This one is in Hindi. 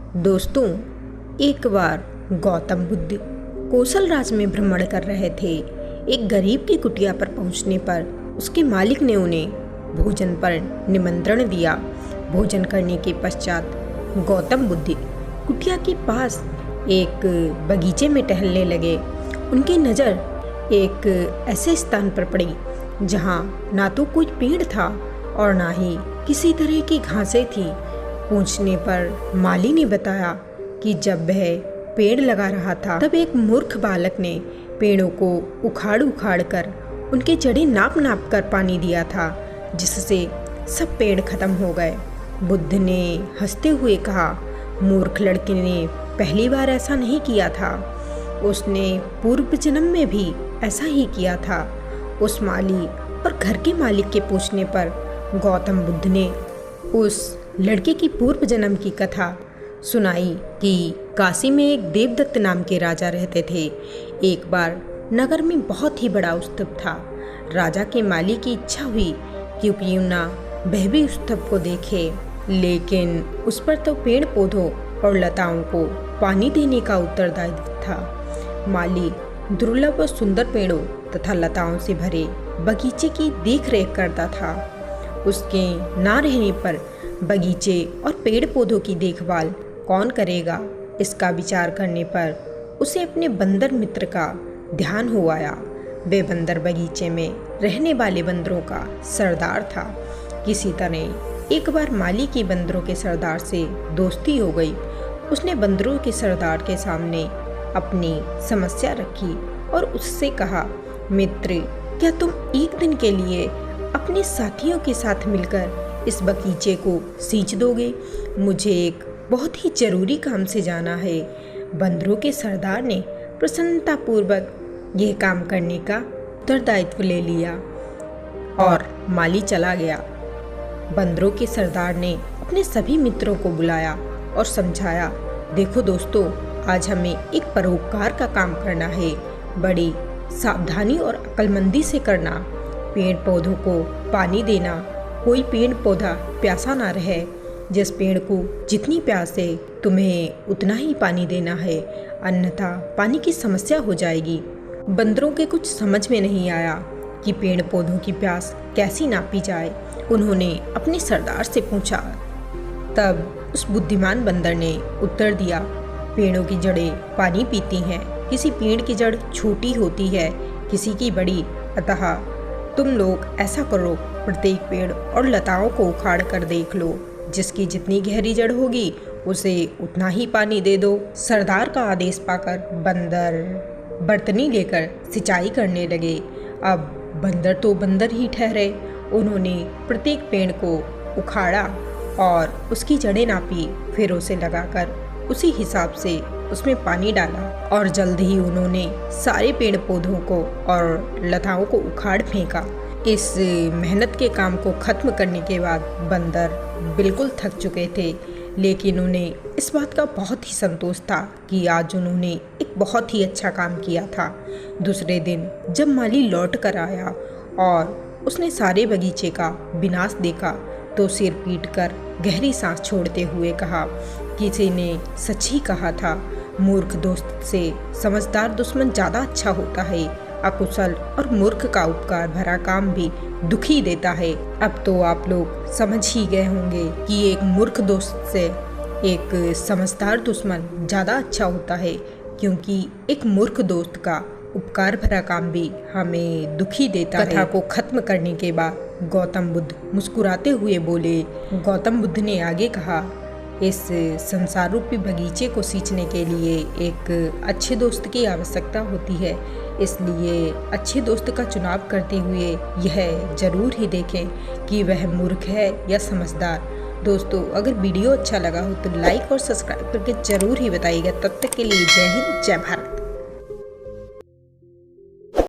दोस्तों, एक बार गौतम बुद्ध कौशल राज्य में भ्रमण कर रहे थे। एक गरीब की कुटिया पर पहुंचने पर उसके मालिक ने उन्हें भोजन पर निमंत्रण दिया। भोजन करने के पश्चात गौतम बुद्ध कुटिया के पास एक बगीचे में टहलने लगे। उनकी नज़र एक ऐसे स्थान पर पड़ी जहां ना तो कोई पेड़ था और ना ही किसी तरह की घासें थी। पूछने पर माली ने बताया कि जब वह पेड़ लगा रहा था तब एक मूर्ख बालक ने पेड़ों को उखाड़ उखाड़ कर उनके जड़ें नाप नाप कर पानी दिया था, जिससे सब पेड़ खत्म हो गए। बुद्ध ने हंसते हुए कहा, मूर्ख लड़के ने पहली बार ऐसा नहीं किया था, उसने पूर्व जन्म में भी ऐसा ही किया था। उस माली और घर के मालिक के पूछने पर गौतम बुद्ध ने उस लड़के की पूर्व जन्म की कथा सुनाई कि काशी में एक देवदत्त नाम के राजा रहते थे। एक बार नगर में बहुत ही बड़ा उत्सव था। राजा के माली की इच्छा हुई कि क्यों ना वह भी उत्सव को देखे, लेकिन उस पर तो पेड़ पौधों और लताओं को पानी देने का उत्तरदायित्व था। माली दुर्लभ और सुंदर पेड़ों तथा लताओं से भरे बगीचे की देख रेख करता था। उसके ना रहने पर बगीचे और पेड़ पौधों की देखभाल कौन करेगा, इसका विचार करने पर उसे अपने बंदर मित्र का ध्यान हो आया। वे बंदर बगीचे में रहने वाले बंदरों का सरदार था। किसी तरह एक बार माली की बंदरों के सरदार से दोस्ती हो गई। उसने बंदरों के सरदार के सामने अपनी समस्या रखी और उससे कहा, मित्र, क्या तुम एक दिन के लिए अपने साथियों के साथ मिलकर इस बगीचे को सींच दोगे? मुझे एक बहुत ही जरूरी काम से जाना है। बंदरों के सरदार ने प्रसन्नतापूर्वक यह काम करने का उत्तरदायित्व ले लिया और माली चला गया। बंदरों के सरदार ने अपने सभी मित्रों को बुलाया और समझाया, देखो दोस्तों, आज हमें एक परोपकार का काम करना है। बड़ी सावधानी और अक्लमंदी से करना। पेड़ पौधों को पानी देना। कोई पेड़ पौधा प्यासा ना रहे। जिस पेड़ को जितनी प्यास है तुम्हें उतना ही पानी देना है, अन्यथा पानी की समस्या हो जाएगी। बंदरों के कुछ समझ में नहीं आया कि पेड़ पौधों की प्यास कैसी नापी जाए। उन्होंने अपने सरदार से पूछा। तब उस बुद्धिमान बंदर ने उत्तर दिया, पेड़ों की जड़ें पानी पीती हैं। किसी पेड़ की जड़ छोटी होती है, किसी की बड़ी। अतः तुम लोग ऐसा करो, प्रत्येक पेड़ और लताओं को उखाड़ कर देख लो। जिसकी जितनी गहरी जड़ होगी उसे उतना ही पानी दे दो। सरदार का आदेश पाकर बंदर बर्तनी लेकर सिंचाई करने लगे। अब बंदर तो बंदर ही ठहरे। उन्होंने प्रत्येक पेड़ को उखाड़ा और उसकी जड़ें नापी, फिर उसे लगाकर उसी हिसाब से उसमें पानी डाला और जल्द ही उन्होंने सारे पेड़ पौधों को और लताओं को उखाड़ फेंका। इस मेहनत के काम को खत्म करने के बाद बंदर बिल्कुल थक चुके थे, लेकिन उन्हें इस बात का बहुत ही संतोष था कि आज उन्होंने एक बहुत ही अच्छा काम किया था। दूसरे दिन जब माली लौट कर आया और उसने सारे बगीचे का विनाश देखा तो सिर पीटकर गहरी सांस छोड़ते हुए कहा, किसी ने सच ही कहा था, मूर्ख दोस्त से समझदार दुश्मन ज़्यादा अच्छा होता है। अकुशल और मूर्ख का उपकार भरा काम भी दुखी देता है। अब तो आप लोग समझ ही गए होंगे कि एक मूर्ख दोस्त से एक समझदार दुश्मन ज़्यादा अच्छा होता है, क्योंकि एक मूर्ख दोस्त का उपकार भरा काम भी हमें दुखी देता है। कथा को खत्म करने के बाद गौतम बुद्ध मुस्कुराते हुए बोले। गौतम बुद्ध ने आगे कहा, इस संसार रूपी बगीचे को सींचने के लिए एक अच्छे दोस्त की आवश्यकता होती है। इसलिए अच्छे दोस्त का चुनाव करते हुए यह जरूर ही देखें कि वह मूर्ख है या समझदार। दोस्तों, अगर वीडियो अच्छा लगा हो तो लाइक और सब्सक्राइब करके जरूर ही बताइएगा। तब तक के लिए जय हिंद, जय भारत।